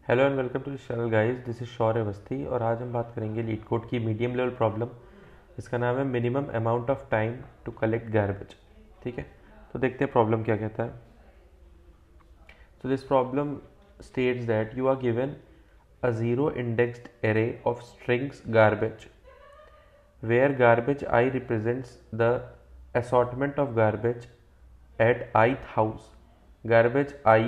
Hello and welcome to the channel guys, this is Shaurya Awasthi और आज हम बात करेंगे लीड कोड की मीडियम लेवल प्रॉब्लम। इसका नाम है minimum amount of time to collect garbage. ठीक है, तो देखते हैं प्रॉब्लम क्या कहता है। So this problem states that you are given a zero indexed array of strings garbage where garbage I represents the assortment of garbage at ith house. Garbage I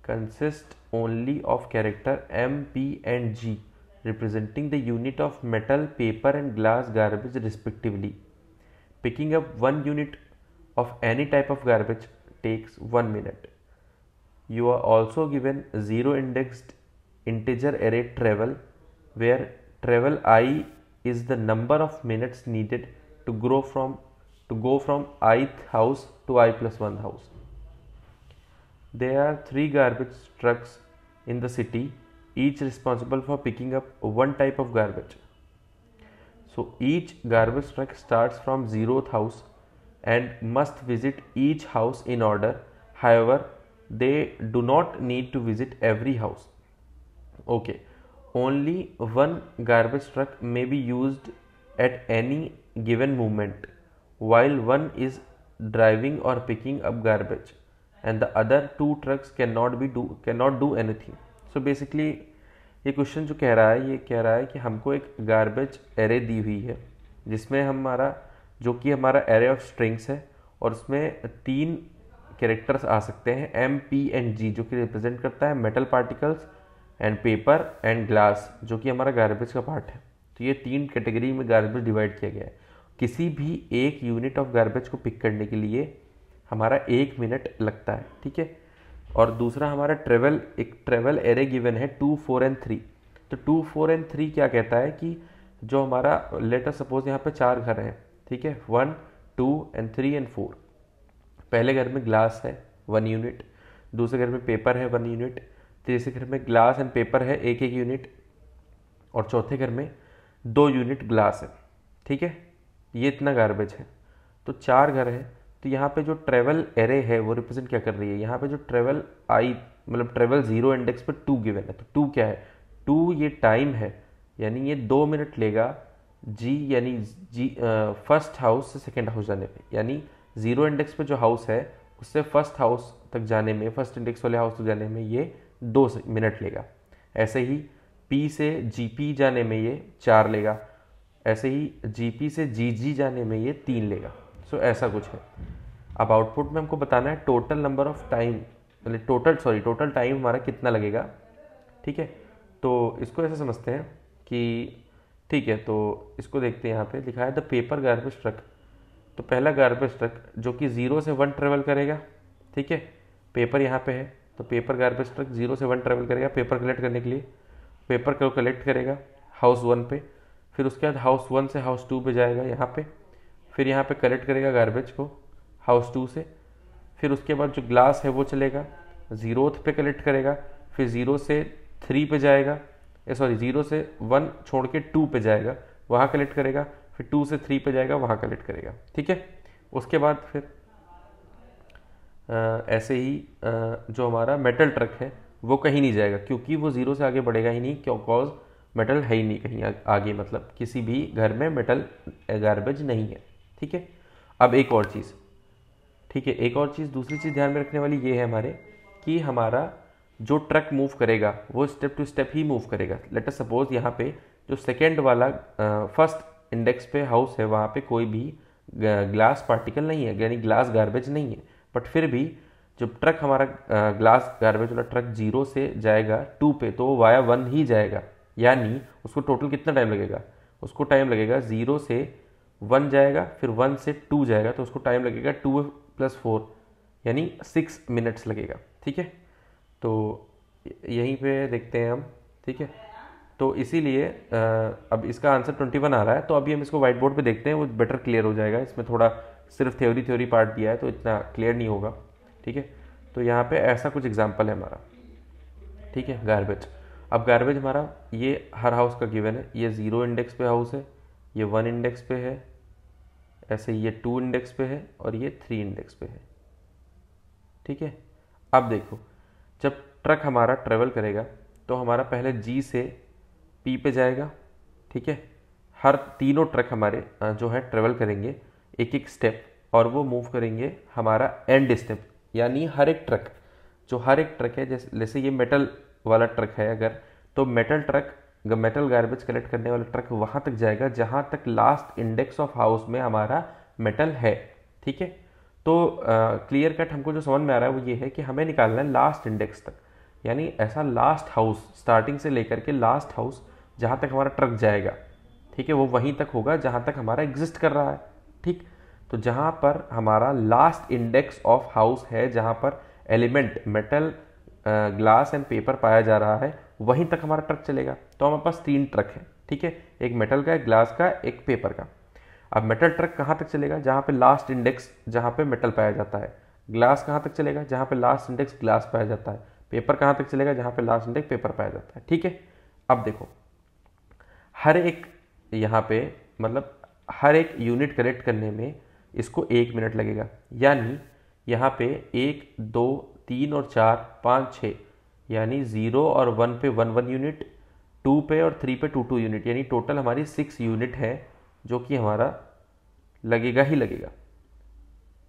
consists only of character M, P and G representing the unit of metal, paper and glass garbage respectively. Picking up one unit of any type of garbage takes 1 minute. You are also given zero indexed integer array travel where travel I is the number of minutes needed to go from ith house to I plus 1 house. There are 3 garbage trucks in the city, each responsible for picking up one type of garbage. So each garbage truck starts from 0th house and must visit each house in order. However, they do not need to visit every house. Okay, only one garbage truck may be used at any given moment while one is driving or picking up garbage and the other two trucks cannot do anything. So basically ये question जो कह रहा है ये कह रहा है कि हमको एक गार्बेज एरे दी हुई है जिसमें हमारा एरे ऑफ स्ट्रिंग्स है और उसमें 3 कैरेक्टर्स आ सकते हैं एम, पी एंड जी, जो कि रिप्रेजेंट करता है metal particles and paper and glass, जो कि हमारा गार्बेज का पार्ट है। तो ये 3 कैटेगरी में गार्बेज डिवाइड किया गया है। किसी भी एक यूनिट ऑफ गार्बेज को पिक करने के लिए हमारा 1 मिनट लगता है। ठीक है, और दूसरा हमारा एक ट्रेवल एरे गिवन है 2, 4 एंड 3। तो 2, 4 एंड 3 क्या कहता है कि जो हमारा लेटर सपोज यहाँ पे 4 घर हैं, ठीक है, 1, 2 एंड 3 एंड 4। पहले घर में ग्लास है 1 यूनिट, दूसरे घर में पेपर है 1 यूनिट, तीसरे घर में ग्लास एंड पेपर है 1 यूनिट और चौथे घर में 2 यूनिट ग्लास है। ठीक है, ये इतना गार्बेज है। तो 4 घर है। तो यहाँ पे जो ट्रेवल एरे है वो रिप्रेजेंट क्या कर रही है, यहाँ पे जो ट्रेवल आई मतलब ट्रेवल 0 इंडेक्स पे 2 गिवन है। तो 2 क्या है, 2 ये टाइम है, यानी ये 2 मिनट लेगा जी, यानी जी फर्स्ट हाउस से सेकेंड हाउस जाने में, यानी 0 इंडेक्स पे जो हाउस है उससे फर्स्ट हाउस तक जाने में, फर्स्ट इंडेक्स वाले हाउस तक जाने में ये 2 मिनट लेगा। ऐसे ही पी से जीपी जाने में ये 4 लेगा, ऐसे ही जीपी से जीजी जाने में ये 3 लेगा। सो ऐसा कुछ है। अब आउटपुट में हमको बताना है टोटल नंबर ऑफ टाइम, मतलब टोटल टाइम हमारा कितना लगेगा। ठीक है, तो इसको ऐसे समझते हैं कि ठीक है, तो इसको देखते हैं। यहाँ पे लिखा है द पेपर गार्बेज ट्रक। तो पहला गार्बेज ट्रक जो कि 0 से 1 ट्रेवल करेगा। ठीक है, पेपर यहाँ पे है तो पेपर गार्बेज ट्रक 0 से 1 ट्रेवल करेगा पेपर कलेक्ट करने के लिए। पेपर को कलेक्ट करेगा हाउस 1 पे, फिर उसके बाद हाउस 1 से हाउस 2 पे जाएगा यहाँ पे, फिर यहाँ पे कलेक्ट करेगा गार्बेज को हाउस 2 से। फिर उसके बाद जो ग्लास है वो चलेगा 0th पे कलेक्ट करेगा, फिर 0 से 3 पे जाएगा, 0 से 1 छोड़ के 2 पे जाएगा, वहाँ कलेक्ट करेगा, फिर 2 से 3 पे जाएगा, वहाँ कलेक्ट करेगा। ठीक है, उसके बाद फिर ऐसे ही जो हमारा मेटल ट्रक है वो कहीं नहीं जाएगा क्योंकि वो 0 से आगे बढ़ेगा ही नहीं, क्योंकॉज मेटल है ही नहीं कहीं आगे, मतलब किसी भी घर में मेटल गार्बेज नहीं है। ठीक है, अब एक और चीज़, ठीक है, एक और चीज़, दूसरी चीज़ ध्यान में रखने वाली ये है हमारे कि हमारा जो ट्रक मूव करेगा वो स्टेप टू स्टेप ही मूव करेगा। लेट अस सपोज यहाँ पे जो सेकेंड वाला फर्स्ट इंडेक्स पे हाउस है वहाँ पे कोई भी ग्लास पार्टिकल नहीं है, यानी ग्लास गार्बेज नहीं है, बट फिर भी जब ट्रक हमारा ग्लास गार्बेज वाला ट्रक 0 से जाएगा 2 पे तो वो वाया 1 ही जाएगा, यानी उसको टोटल कितना टाइम लगेगा, उसको टाइम लगेगा 0 से 1 जाएगा फिर 1 से 2 जाएगा, तो उसको टाइम लगेगा 2 + 4 यानी 6 मिनट्स लगेगा। ठीक है, तो यहीं पे देखते हैं हम। ठीक है, तो इसीलिए अब इसका आंसर 21 आ रहा है। तो अभी हम इसको व्हाइट बोर्ड पे देखते हैं, वो बेटर क्लियर हो जाएगा। इसमें थोड़ा सिर्फ थ्योरी पार्ट दिया है तो इतना क्लियर नहीं होगा। ठीक है, तो यहाँ पे ऐसा कुछ एग्जाम्पल है हमारा। ठीक है, गार्बेज। अब गार्बेज हमारा ये हर हाउस का गिवन है, ये 0 इंडेक्स पे हाउस है, ये 1 इंडेक्स पे है, ऐसे ये 2 इंडेक्स पे है और ये 3 इंडेक्स पे है। ठीक है, अब देखो जब ट्रक हमारा ट्रेवल करेगा तो हमारा पहले जी से पी पे जाएगा, ठीक है। हर तीनों ट्रक हमारे जो है ट्रेवल करेंगे एक एक स्टेप, और वो मूव करेंगे हमारा एंड स्टेप, यानी हर एक ट्रक है, जैसे ये मेटल वाला ट्रक है अगर, तो मेटल गार्बेज कलेक्ट करने वाला ट्रक वहाँ तक जाएगा जहाँ तक लास्ट इंडेक्स ऑफ हाउस में हमारा मेटल है, ठीक है। तो क्लियर कट हमको जो समझ में आ रहा है वो ये है कि हमें निकालना है लास्ट इंडेक्स तक, यानी ऐसा लास्ट हाउस स्टार्टिंग से लेकर के लास्ट हाउस जहाँ तक हमारा ट्रक जाएगा, ठीक है, वो वहीं तक होगा जहाँ तक हमारा एग्जिस्ट कर रहा है, ठीक। तो जहाँ पर हमारा लास्ट इंडेक्स ऑफ हाउस है, जहाँ पर element metal, glass and paper पाया जा रहा है, वहीं तक हमारा ट्रक चलेगा। तो हमारे पास 3 ट्रक है, ठीक है, एक मेटल का, एक ग्लास का, एक पेपर का। अब मेटल ट्रक कहाँ तक चलेगा? जहाँ पे लास्ट इंडेक्स, जहाँ पे मेटल पाया जाता है। ग्लास कहाँ तक चलेगा? जहाँ पे लास्ट इंडेक्स ग्लास पाया जाता है। पेपर कहाँ तक चलेगा? जहाँ पे लास्ट इंडेक्स पेपर पाया जाता है, ठीक है। अब देखो, हर एक यहाँ पे मतलब हर एक यूनिट कलेक्ट करने में इसको 1 मिनट लगेगा, यानी यहाँ पे 1 2 3 और 4 5 6, यानी 0 और 1 पे 1 1 यूनिट, 2 पे और 3 पे 2 2 यूनिट, यानी टोटल हमारी 6 यूनिट है, जो कि हमारा लगेगा ही लगेगा।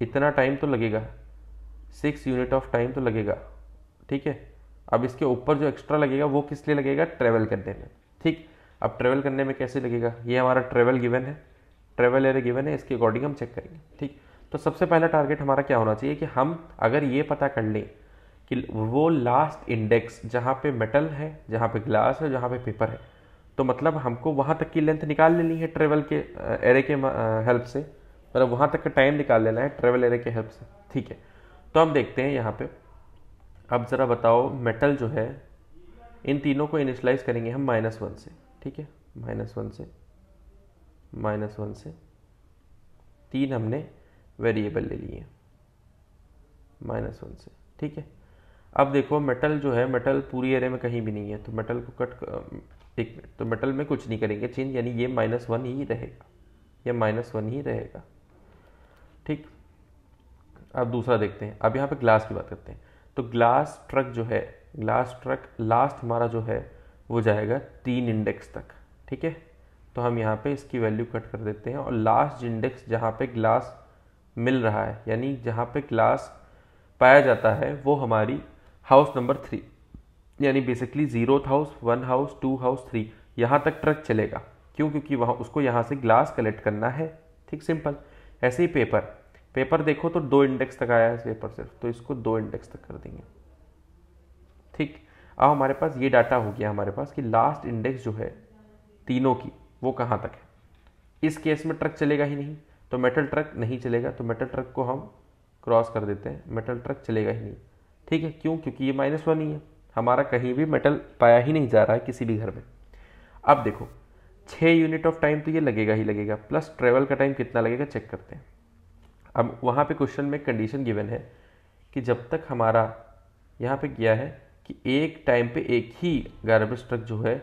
इतना टाइम तो लगेगा, 6 यूनिट ऑफ टाइम तो लगेगा, ठीक है। अब इसके ऊपर जो एक्स्ट्रा लगेगा वो किस लिए लगेगा? ट्रेवल करने में, ठीक। अब ट्रेवल करने में कैसे लगेगा? ये हमारा ट्रेवल गिवन है, ट्रेवल एरिया गिवन है, इसके अकॉर्डिंग हम चेक करेंगे, ठीक। तो सबसे पहला टारगेट हमारा क्या होना चाहिए कि हम अगर ये पता कर लें कि वो लास्ट इंडेक्स जहाँ पे मेटल है, जहाँ पे ग्लास है, जहाँ पे पेपर है, तो मतलब हमको वहाँ तक की लेंथ निकाल लेनी है ट्रेवल के एरे के हेल्प से, मतलब वहाँ तक का टाइम निकाल लेना है ट्रेवल एरे के हेल्प से, ठीक है। तो हम देखते हैं यहाँ पे, अब ज़रा बताओ, मेटल जो है, इन तीनों को इनिशलाइज करेंगे हम -1 से, ठीक है, -1 से, -1 से 3 हमने वेरिएबल ले लिए -1 से, ठीक है। अब देखो, मेटल जो है, मेटल पूरी एरे में कहीं भी नहीं है, तो मेटल को कट, एक मिनट, तो मेटल में कुछ नहीं करेंगे चेंज, यानी ये -1 ही रहेगा, ये -1 ही रहेगा, ठीक। अब दूसरा देखते हैं, अब यहाँ पे ग्लास की बात करते हैं। तो ग्लास ट्रक जो है, ग्लास ट्रक लास्ट हमारा जो है वो जाएगा 3 इंडेक्स तक, ठीक है। तो हम यहाँ पे इसकी वैल्यू कट कर देते हैं, और लास्ट इंडेक्स जहाँ पे ग्लास मिल रहा है, यानी जहाँ पे ग्लास पाया जाता है, वो हमारी हाउस नंबर 3, यानी basically 0th house, 1 house, 2 house, 3, यहाँ तक ट्रक चलेगा। क्यों? क्योंकि वहाँ उसको यहाँ से ग्लास कलेक्ट करना है, ठीक, सिंपल। ऐसे ही पेपर देखो तो 2 इंडेक्स तक आया है पेपर सिर्फ, तो इसको 2 इंडेक्स तक कर देंगे, ठीक। अब हमारे पास ये डाटा हो गया हमारे पास कि लास्ट इंडेक्स जो है तीनों की, वो कहाँ तक है। इस केस में ट्रक चलेगा ही नहीं, तो मेटल ट्रक नहीं चलेगा, तो मेटल ट्रक को हम क्रॉस कर देते हैं, मेटल ट्रक चलेगा ही नहीं, ठीक है। क्यों? क्योंकि ये -1 ही है, हमारा कहीं भी मेटल पाया ही नहीं जा रहा है किसी भी घर में। अब देखो, 6 यूनिट ऑफ टाइम तो ये लगेगा ही लगेगा, प्लस ट्रेवल का टाइम कितना लगेगा चेक करते हैं। अब वहाँ पे क्वेश्चन में कंडीशन गिवन है कि जब तक हमारा यहाँ पे किया है कि एक टाइम पे एक ही गार्बेज ट्रक जो है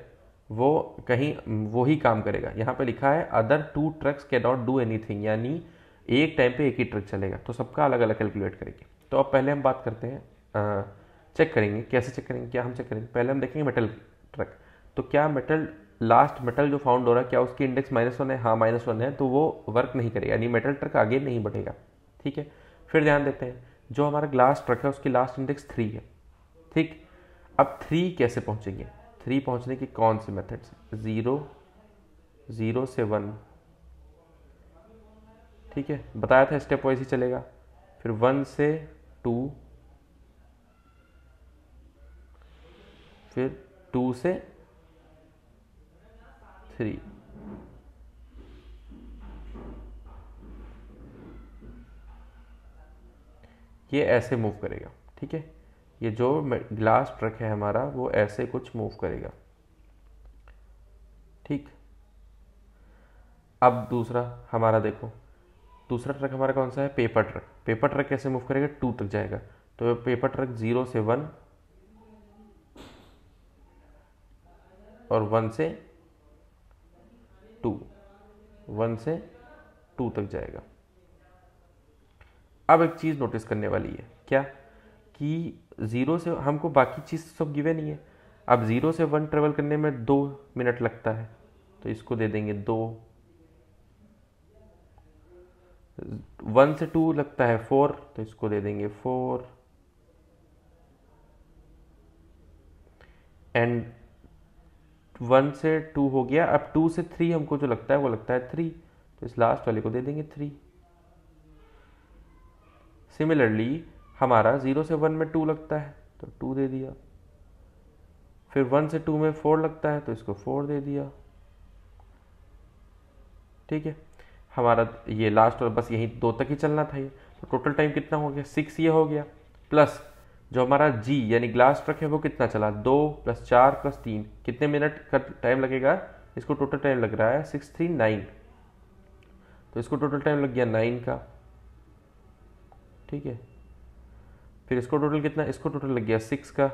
वो कहीं वो ही काम करेगा। यहाँ पे लिखा है other 2 trucks can not do anything, यानी एक टाइम पे एक ही ट्रक चलेगा, तो सबका अलग अलग कैलकुलेट करेंगे। तो अब पहले हम बात करते हैं, चेक करेंगे, कैसे चेक करेंगे, क्या हम चेक करेंगे, पहले हम देखेंगे मेटल ट्रक। तो क्या मेटल, लास्ट मेटल जो फाउंड हो रहा है, क्या उसकी इंडेक्स -1 है? हाँ -1 है, तो वो वर्क नहीं करेगा, यानी मेटल ट्रक आगे नहीं बढ़ेगा, ठीक है। फिर ध्यान देते हैं, जो हमारा ग्लास ट्रक है उसकी लास्ट इंडेक्स 3 है, ठीक। अब 3 कैसे पहुंचेंगे? 3 पहुंचने की कौन सी मेथड से? 0 से 1, ठीक है, बताया था स्टेप वाइज ही चलेगा। फिर 1 से 2, फिर 2 से 3, ये ऐसे मूव करेगा, ठीक है। ये जो ग्लास ट्रक है हमारा वो ऐसे कुछ मूव करेगा, ठीक। अब दूसरा हमारा देखो, दूसरा ट्रक हमारा कौन सा है? Paper truck. पेपर ट्रक कैसे मूव करेगा? 2 तक जाएगा, तो पेपर ट्रक 0 से 1 और 1 से 2, 1 से 2 तक जाएगा। अब एक चीज़ नोटिस करने वाली है, क्या कि 0 से हमको बाकी चीज़ सब गिवन ही है, अब 0 से 1 ट्रेवल करने में 2 मिनट लगता है, तो इसको दे देंगे 2। 1 से 2 लगता है 4, तो इसको दे देंगे 4। एंड 1 से 2 हो गया। अब 2 से 3 हमको जो लगता है वो लगता है 3, तो इस लास्ट वाले को दे देंगे 3। सिमिलरली हमारा 0 से 1 में 2 लगता है, तो 2 दे दिया। फिर 1 से 2 में 4 लगता है, तो इसको 4 दे दिया। ठीक है, हमारा ये लास्ट और बस यही 2 तक ही चलना था ये। तो टोटल टाइम कितना हो गया, 6 ये हो गया। प्लस जो हमारा जी यानी ग्लास ट्रक है वो कितना चला, 2 + 4 + 3, कितने मिनट का टाइम लगेगा इसको। टोटल टाइम लग रहा है 6 3 9, तो इसको टोटल टाइम लग गया 9 का। ठीक है, फिर इसको टोटल कितना, इसको टोटल लग गया 6 का,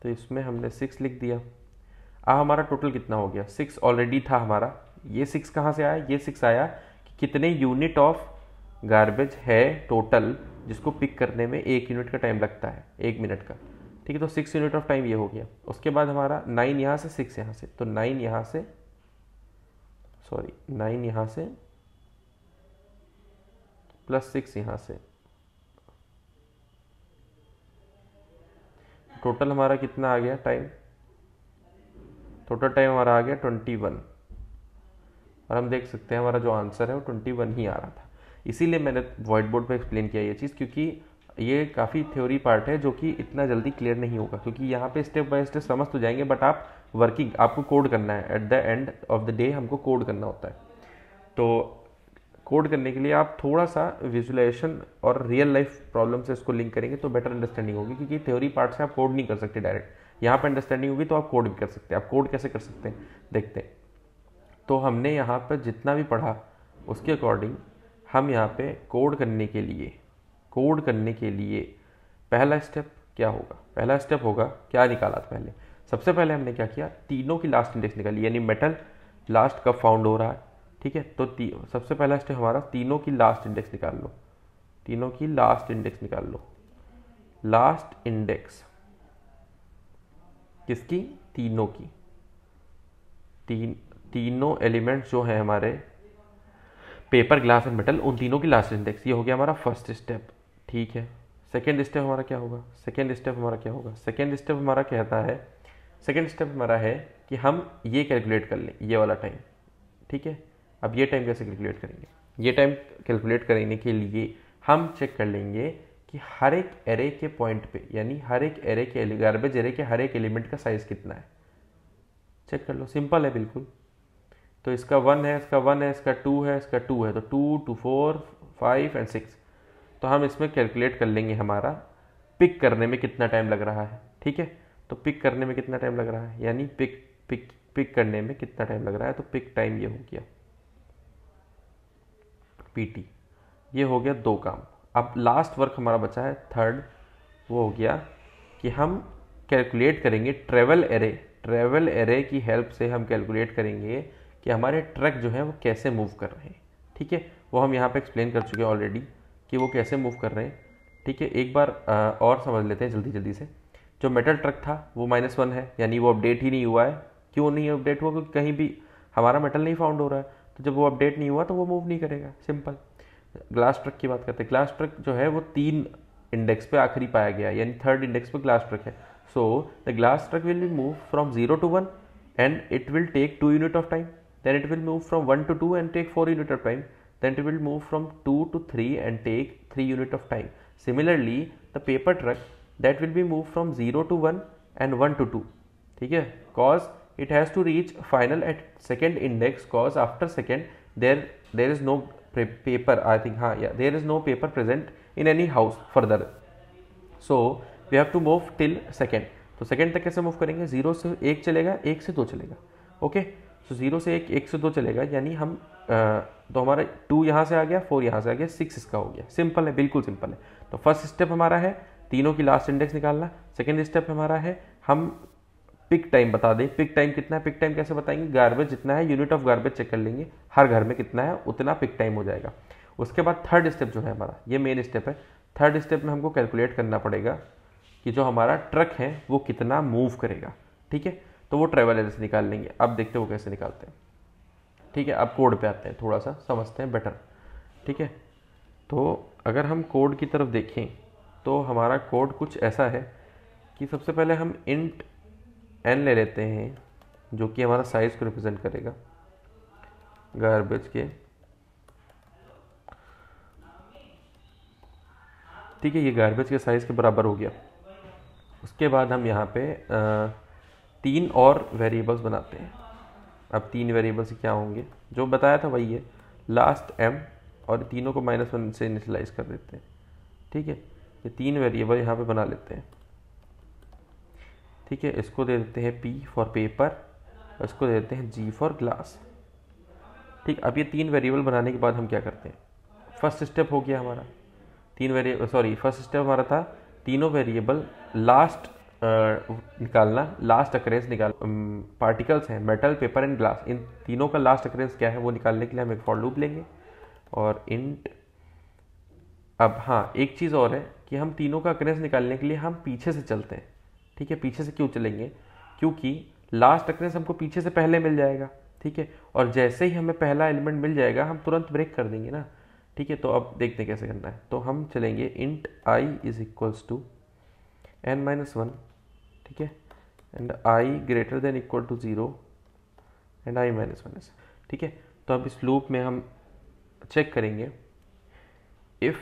तो इसमें हमने 6 लिख दिया। अब हमारा टोटल कितना हो गया, 6 ऑलरेडी था हमारा। ये 6 कहाँ से आया, ये 6 आया कि कितने यूनिट ऑफ गार्बेज है टोटल जिसको पिक करने में 1 यूनिट का टाइम लगता है, 1 मिनट का। ठीक है, तो 6 यूनिट ऑफ टाइम ये हो गया। उसके बाद हमारा 9 यहाँ से 6 यहाँ से, तो 9 यहाँ से 9 यहाँ से प्लस 6 यहाँ से, टोटल हमारा कितना आ गया टाइम, टोटल टाइम हमारा आ गया 21। और हम देख सकते हैं हमारा जो आंसर है वो 21 ही आ रहा था। इसीलिए मैंने व्हाइट बोर्ड पे एक्सप्लेन किया ये चीज़, क्योंकि ये काफ़ी थ्योरी पार्ट है जो कि इतना जल्दी क्लियर नहीं होगा, क्योंकि यहाँ पे स्टेप बाय स्टेप समझ तो जाएंगे, बट आप वर्किंग आपको कोड करना है। At the end of the day हमको कोड करना होता है। तो कोड करने के लिए आप थोड़ा सा विजुअलाइजेशन और रियल लाइफ प्रॉब्लम से इसको लिंक करेंगे तो बेटर अंडरस्टैंडिंग होगी, क्योंकि थ्योरी पार्ट से आप कोड नहीं कर सकते डायरेक्ट। यहाँ पे अंडरस्टैंडिंग होगी तो आप कोड भी कर सकते हैं। आप कोड कैसे कर सकते हैं देखते हैं। तो हमने यहाँ पर जितना भी पढ़ा उसके अकॉर्डिंग हम यहाँ पे कोड करने के लिए पहला स्टेप क्या होगा, पहला स्टेप होगा क्या निकाला था पहले। सबसे पहले हमने क्या किया, तीनों की लास्ट इंडेक्स निकाली, यानी मेटल लास्ट कब फाउंड हो रहा है। ठीक है, तो सबसे पहला स्टेप हमारा तीनों की लास्ट इंडेक्स निकाल लो, तीनों की लास्ट इंडेक्स निकाल लो। लास्ट इंडेक्स किसकी, तीनों की, तीनों एलिमेंट्स जो हैं हमारे पेपर, ग्लास एंड मेटल, उन तीनों की लास्ट इंडेक्स। ये हो गया हमारा फर्स्ट स्टेप। ठीक है, सेकेंड स्टेप हमारा क्या होगा, सेकेंड स्टेप हमारा क्या होगा, सेकेंड स्टेप हमारा कहता है, सेकेंड स्टेप हमारा है कि हम ये कैलकुलेट कर लें ये वाला टाइम। ठीक है, अब ये टाइम कैसे कैलकुलेट करेंगे, ये टाइम कैलकुलेट करने के लिए हम चेक कर लेंगे कि हर एक एरे के पॉइंट पे, यानी हर एक एरे के गार्बेज एरे के हर एक एलिमेंट का साइज कितना है, चेक कर लो। सिंपल है बिल्कुल। तो इसका 1 है, इसका 1 है, इसका 2 है, इसका 2 है, तो 2 2 4 5 एंड 6। तो हम इसमें कैलकुलेट कर लेंगे हमारा पिक करने में कितना टाइम लग रहा है। ठीक है, तो पिक करने में कितना टाइम लग रहा है, यानी पिक करने में कितना टाइम लग रहा है, तो पिक टाइम ये हो गया PT। ये हो गया 2 काम। अब लास्ट वर्क हमारा बचा है थर्ड, वो हो गया कि हम कैलकुलेट करेंगे ट्रेवल एरे की हेल्प से हम कैलकुलेट करेंगे कि हमारे ट्रक जो है वो कैसे मूव कर रहे हैं। ठीक है, वो हम यहाँ पे एक्सप्लेन कर चुके हैं ऑलरेडी कि वो कैसे मूव कर रहे हैं। ठीक है, एक बार और समझ लेते हैं जल्दी से। जो मेटल ट्रक था वो -1 है, यानी वो अपडेट ही नहीं हुआ है। क्यों नहीं अपडेट हुआ, क्योंकि कहीं भी हमारा मेटल नहीं फाउंड हो रहा है, तो जब वो अपडेट नहीं हुआ तो वो मूव नहीं करेगा, सिंपल। ग्लास ट्रक की बात करते हैं। ग्लास ट्रक जो है वो 3 इंडेक्स पे आखिरी पाया गया, यानी थर्ड इंडेक्स पे ग्लास ट्रक है। So the glass truck will be move from 0 to 1 and it will take 2 unit of time. Then it will move from 1 to 2 and take 4 unit of time. Then it will move from 2 to 3 and take 3 unit of time. Similarly, the paper truck that will be moved from 0 to 1 and 1 to 2. ठीक है, cause it has to reach final at second index, cause after second there is no paper, I think, there is no paper present in any house further. So we have to move till second. तो second तक कैसे move करेंगे, 0 से 1 चलेगा, 1 से 2 चलेगा। Okay, तो 0 से 1, 1 से 2 चलेगा, यानी हम तो हमारा 2 यहाँ से आ गया, 4 यहाँ से आ गया, 6 इसका हो गया। सिंपल है, बिल्कुल सिंपल है। तो फर्स्ट स्टेप हमारा है तीनों की लास्ट इंडेक्स निकालना। सेकेंड स्टेप हमारा है हम पिक टाइम बता दें। पिक टाइम कितना है, पिक टाइम कैसे बताएंगे, गार्बेज जितना है, यूनिट ऑफ गार्बेज चेक कर लेंगे, हर घर में कितना है उतना पिक टाइम हो जाएगा। उसके बाद थर्ड स्टेप जो है हमारा, ये मेन स्टेप है। थर्ड स्टेप में हमको कैलकुलेट करना पड़ेगा कि जो हमारा ट्रक है वो कितना मूव करेगा। ठीक है, तो वो ट्रेवल एरर्स निकाल लेंगे। अब देखते हैं वो कैसे निकालते हैं। ठीक है, अब कोड पे आते हैं, थोड़ा सा समझते हैं बेटर। ठीक है, तो अगर हम कोड की तरफ देखें तो हमारा कोड कुछ ऐसा है कि सबसे पहले हम इंट n ले लेते हैं जो कि हमारा साइज़ को रिप्रेजेंट करेगा गार्बेज के। ठीक है, ये गार्बेज के साइज़ के बराबर हो गया। उसके बाद हम यहाँ पे 3 और वेरिएबल्स बनाते हैं। अब 3 वेरिएबल्स क्या होंगे, जो बताया था वही है, लास्ट m, और तीनों को -1 से इनिशियलाइज कर देते हैं। ठीक है, ये 3 वेरिएबल यहाँ पे बना लेते हैं। ठीक है, इसको दे देते हैं P फॉर पेपर, और इसको दे देते हैं G फॉर ग्लास। ठीक, अब ये 3 वेरिएबल बनाने के बाद हम क्या करते हैं, फर्स्ट स्टेप हो गया हमारा फर्स्ट स्टेप हमारा था तीनों वेरिएबल लास्ट निकालना, लास्ट अकरेंस निकाल पार्टिकल्स हैं मेटल, पेपर एंड ग्लास, इन तीनों का लास्ट अकरेंस क्या है वो निकालने के लिए हम एक फॉर लूप लेंगे और इंट। अब हाँ, एक चीज़ और है कि हम तीनों का अकरेंस निकालने के लिए हम पीछे से चलते हैं। ठीक है, पीछे से क्यों चलेंगे, क्योंकि लास्ट अकरेंस हमको पीछे से पहले मिल जाएगा। ठीक है, और जैसे ही हमें पहला एलिमेंट मिल जाएगा हम तुरंत ब्रेक कर देंगे ना। ठीक है, तो अब देखते हैं कैसे करना है। तो हम चलेंगे int i is equals to n-1। ठीक है, and i greater than equal to 0 and i-1। ठीक है, तो अब इस लूप में हम चेक करेंगे इफ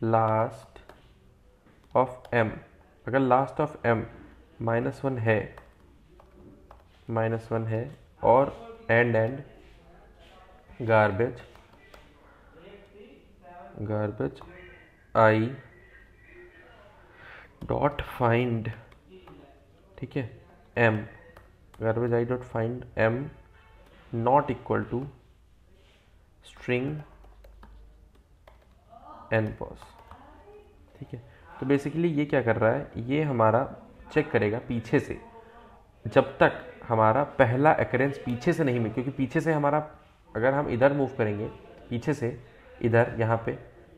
लास्ट ऑफ m, अगर लास्ट ऑफ m -1 है और and garbage i dot find, ठीक है, m, garbage i dot find m not equal to string npos। ठीक है, तो बेसिकली ये क्या कर रहा है, ये हमारा चेक करेगा पीछे से, जब तक हमारा पहला अकरेंस पीछे से नहीं मिले, क्योंकि पीछे से हमारा, अगर हम इधर मूव करेंगे पीछे से इधर यहाँ पे,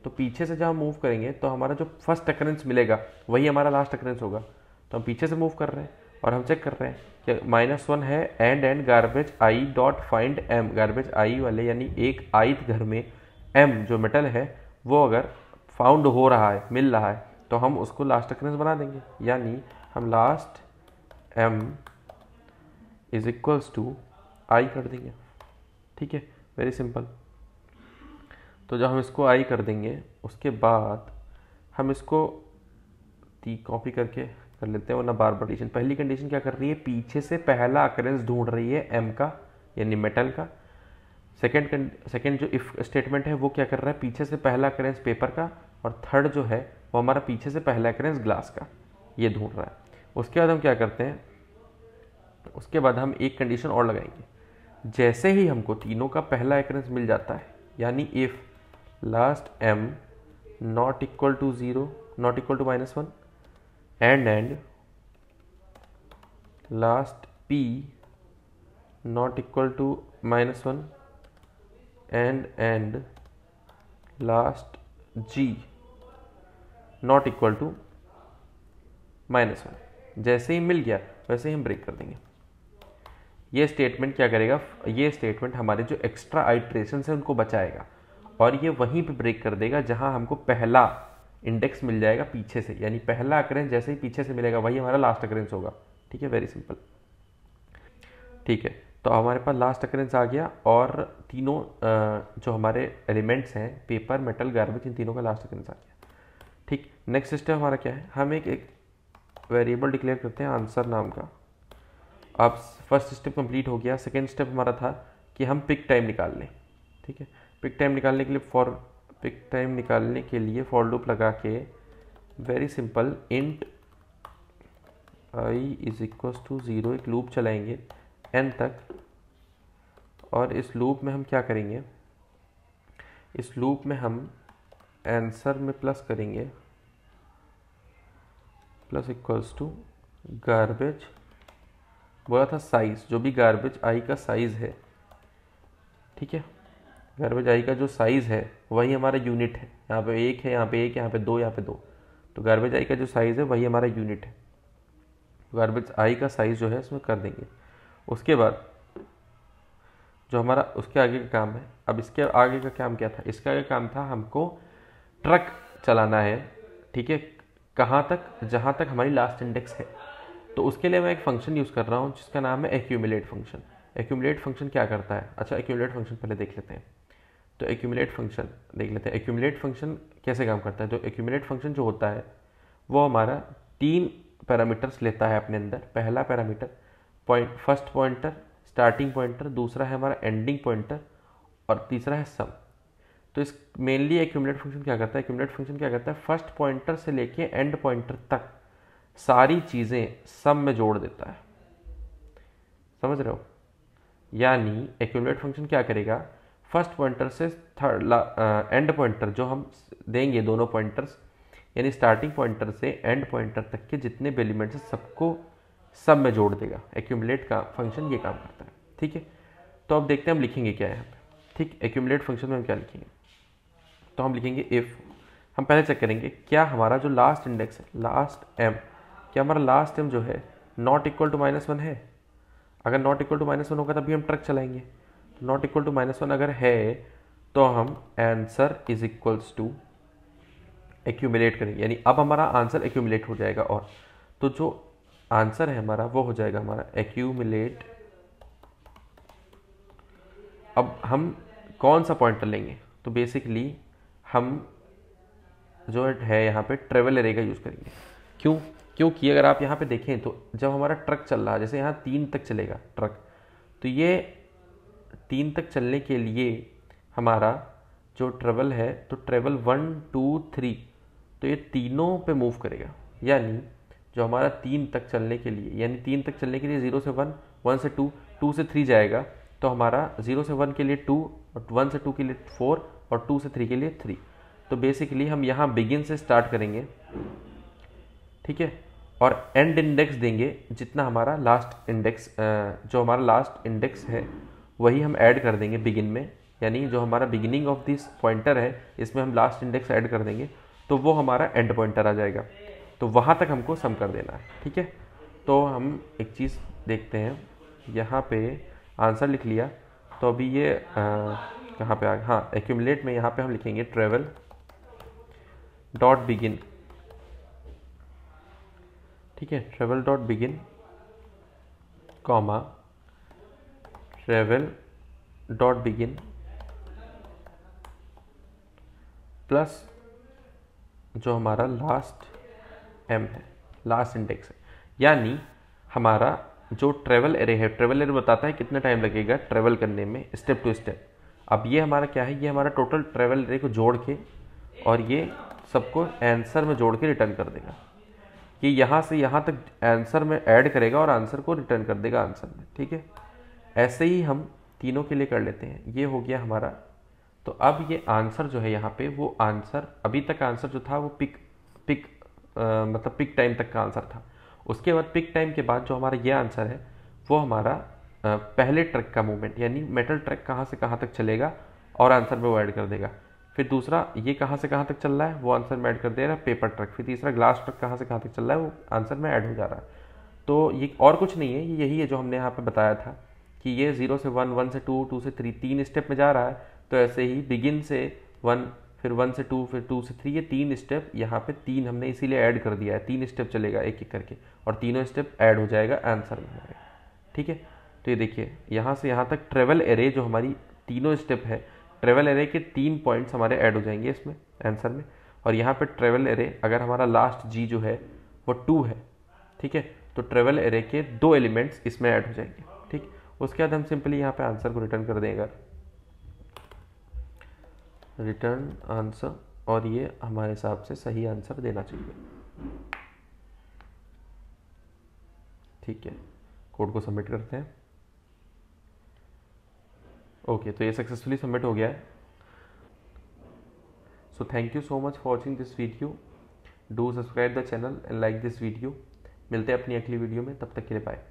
तो पीछे से जब हम मूव करेंगे तो हमारा जो फर्स्ट अकरेंस मिलेगा वही हमारा लास्ट अकरेंस होगा। तो हम पीछे से मूव कर रहे हैं और हम चेक कर रहे हैं कि -1 है and garbage I dot find m, garbage I वाले यानी एक ith घर में m जो मेटल है वो अगर फाउंड हो रहा है, मिल रहा है, तो हम उसको लास्ट अकरेंस बना देंगे, यानी हम last m is equals to I कर देंगे। ठीक है, वेरी सिंपल। तो जब हम इसको आई कर देंगे उसके बाद हम इसको कॉपी करके कर लेते हैं, वरना बार बार कंडीशन, पहली कंडीशन क्या कर रही है, पीछे से पहला अकरेंस ढूंढ रही है m का यानी मेटल का। सेकंड जो इफ स्टेटमेंट है वो क्या कर रहा है, पीछे से पहला अकरेंस पेपर का, और थर्ड जो है वो हमारा पीछे से पहला अकरेंस ग्लास का, ये ढूंढ रहा है। उसके बाद हम क्या करते हैं, उसके बाद हम एक कंडीशन और लगाएंगे, जैसे ही हमको तीनों का पहला अकरेंस मिल जाता है, यानी if last m not equal to 0 not equal to -1 and last p not equal to -1 and last g not equal to -1, जैसे ही मिल गया वैसे ही हम ब्रेक कर देंगे। ये स्टेटमेंट क्या करेगा, ये स्टेटमेंट हमारे जो एक्स्ट्रा आइट्रेशन है उनको बचाएगा और ये वहीं पे ब्रेक कर देगा जहां हमको पहला इंडेक्स मिल जाएगा पीछे से, यानी पहला अकरेंस जैसे ही पीछे से मिलेगा वही हमारा लास्ट अकरेंस होगा। ठीक है, वेरी सिंपल। ठीक है, तो हमारे पास लास्ट अकरेंस आ गया और तीनों जो हमारे एलिमेंट्स हैं पेपर, मेटल, गार्बेज, इन तीनों का लास्ट अकरेंस आ गया। ठीक, नेक्स्ट स्टेप हमारा क्या है, हम एक वेरिएबल डिक्लेयर करते हैं आंसर नाम का। अब फर्स्ट स्टेप कंप्लीट हो गया। सेकेंड स्टेप हमारा था कि हम पिक टाइम निकाल लें। ठीक है, पिक टाइम निकालने के लिए फॉर लूप लगा के very simple int i is equal to 0 एक लूप चलाएंगे n तक, और इस लूप में हम क्या करेंगे, इस लूप में हम आंसर में प्लस करेंगे, प्लस इक्वल्स टू गार्बेज, बोला था साइज, जो भी गार्बेज आई का साइज है, ठीक है, गार्बेज आई का जो साइज है वही हमारा यूनिट है। यहाँ पे 1 है, यहाँ पे 1, यहाँ पे 2, यहाँ पे 2, तो गार्बेज आई का जो साइज़ है वही हमारा यूनिट है, गार्बेज आई का साइज़ जो है इसमें कर देंगे। उसके बाद जो हमारा उसके आगे का काम है, अब इसके आगे का काम क्या था, इसका आगे काम था हमको ट्रक चलाना है, ठीक है, कहाँ तक, जहाँ तक हमारी लास्ट इंडेक्स है। तो उसके लिए मैं एक फंक्शन यूज़ कर रहा हूँ जिसका नाम है एक्यूमुलेट फंक्शन। एक्यूमुलेट फंक्शन क्या करता है, अच्छा एक्यूमुलेट फंक्शन पहले देख लेते हैं। तो एक्यूमुलेट फंक्शन देख लेते हैं, एक्यूमुलेट फंक्शन कैसे काम करता है। तो एक्यूमुलेट फंक्शन जो होता है वो हमारा 3 पैरामीटर्स लेता है अपने अंदर। पहला parameter first pointer, starting pointer, दूसरा है हमारा एंडिंग पॉइंटर, और तीसरा है सम। तो इस मेनली एक्यूमुलेट फंक्शन क्या करता है, एक्यूमुलेट फंक्शन क्या करता है, फर्स्ट पॉइंटर से लेके एंड पॉइंटर तक सारी चीज़ें सम में जोड़ देता है, समझ रहे हो। यानी एक्यूमुलेट फंक्शन क्या करेगा, फर्स्ट पॉइंटर से थर्ड एंड पॉइंटर जो हम देंगे, दोनों पॉइंटर्स यानी स्टार्टिंग पॉइंटर से एंड पॉइंटर तक के जितने भी एलिमेंट्स हैं सबको सब में जोड़ देगा। एक्यूमुलेट का फंक्शन ये काम करता है, ठीक है। तो अब देखते हैं हम लिखेंगे क्या है यहाँ पे, ठीक। एक्यूमुलेट फंक्शन में हम क्या लिखेंगे, तो हम लिखेंगे इफ़, हम पहले चेक करेंगे क्या हमारा जो लास्ट इंडेक्स है, लास्ट एम, क्या हमारा लास्ट एम जो है नॉट इक्वल टू -1 है। अगर नॉट इक्वल टू -1 होगा तभी हम ट्रक चलाएंगे। नॉट इक्वल टू -1 अगर है तो हम answer is equals to accumulate करेंगे, यानी अब हमारा आंसर एक्यूमुलेट हो जाएगा। और तो जो आंसर है हमारा वो हो जाएगा हमारा एक्यूमुलेट। अब हम कौन सा पॉइंटर लेंगे, तो बेसिकली हम जो है यहाँ पे ट्रेवल एरे का यूज़ करेंगे। क्यों, क्योंकि अगर आप यहाँ पे देखें तो जब हमारा ट्रक चल रहा है, जैसे यहाँ 3 तक चलेगा ट्रक, तो ये 3 तक चलने के लिए हमारा जो ट्रेवल है, तो ट्रेवल 1 2 3, तो ये तीनों पे मूव करेगा। यानी जो हमारा 3 तक चलने के लिए, यानी 3 तक चलने के लिए 0 से 1, 1 से 2, 2 से 3 जाएगा, तो हमारा 0 से 1 के लिए 2, और 1 से 2 के लिए 4, और 2 से 3 के लिए 3। तो बेसिकली हम यहाँ बिगिन से स्टार्ट करेंगे, ठीक है, और एंड इंडेक्स देंगे जितना हमारा लास्ट इंडेक्स, जो हमारा लास्ट इंडेक्स है वही हम ऐड कर देंगे बिगिन में। यानी जो हमारा बिगिनिंग ऑफ दिस पॉइंटर है इसमें हम लास्ट इंडेक्स ऐड कर देंगे, तो वो हमारा एंड पॉइंटर आ जाएगा। तो वहाँ तक हमको सम कर देना है, ठीक है। तो हम एक चीज़ देखते हैं, यहाँ पे आंसर लिख लिया, तो अभी ये कहाँ पे आ गया, हाँ एक्यूमुलेट में यहाँ पे हम लिखेंगे ट्रेवल डॉट बिगिन, ठीक है, travel dot begin comma travel dot begin plus जो हमारा लास्ट एम है, लास्ट इंडेक्स है। यानी हमारा जो ट्रेवल एरे है, ट्रेवल एरे बताता है कितना टाइम लगेगा ट्रेवल करने में स्टेप टू स्टेप। अब ये हमारा क्या है, ये हमारा टोटल ट्रेवल एरे को जोड़ के और ये सबको आंसर में जोड़ के रिटर्न कर देगा। ये यहाँ से यहाँ तक आंसर में ऐड करेगा और आंसर को रिटर्न कर देगा आंसर में, ठीक है। ऐसे ही हम तीनों के लिए कर लेते हैं। ये हो गया हमारा। तो अब ये आंसर जो है यहाँ पे, वो आंसर अभी तक आंसर जो था वो मतलब पिक टाइम तक का आंसर था। उसके बाद पिक टाइम के बाद जो हमारा ये आंसर है वो हमारा पहले ट्रक का मूवमेंट, यानी मेटल ट्रक कहाँ से कहाँ तक चलेगा और आंसर में वो ऐड कर देगा। फिर दूसरा ये कहाँ से कहाँ तक चल रहा है वो आंसर में ऐड कर दे रहा है पेपर ट्रक। फिर तीसरा ग्लास ट्रक कहाँ से कहाँ तक चल रहा है वो आंसर में ऐड हो जा रहा है। तो ये और कुछ नहीं है, ये यही है जो हमने यहाँ पे बताया था कि ये 0 से 1, 1 से 2, 2 से 3, 3 स्टेप में जा रहा है। तो ऐसे ही बिगिन से 1, फिर 1 से 2, फिर 2 से 3, ये 3 स्टेप यहाँ पे 3 हमने इसीलिए ऐड कर दिया है। 3 स्टेप चलेगा एक एक करके और तीनों स्टेप ऐड हो जाएगा आंसर में, ठीक है। तो ये देखिए यहाँ से यहाँ तक ट्रेवल एरे जो हमारी तीनों स्टेप है, ट्रेवल एरे के 3 पॉइंट्स हमारे ऐड हो जाएंगे इसमें आंसर में। और यहाँ पे ट्रेवल एरे अगर हमारा लास्ट जी जो है वो 2 है, ठीक है, तो ट्रेवल एरे के 2 एलिमेंट्स इसमें ऐड हो जाएंगे, ठीक। उसके बाद हम सिंपली यहाँ पे आंसर को रिटर्न कर देंगे, रिटर्न आंसर, और ये हमारे हिसाब से सही आंसर देना चाहिए, ठीक है। कोड को सबमिट करते हैं। ओके, तो ये सक्सेसफुली सबमिट हो गया है। So thank you so much for watching this video. Do subscribe the channel and like this video. मिलते हैं अपनी अगली वीडियो में, तब तक के लिए बाय।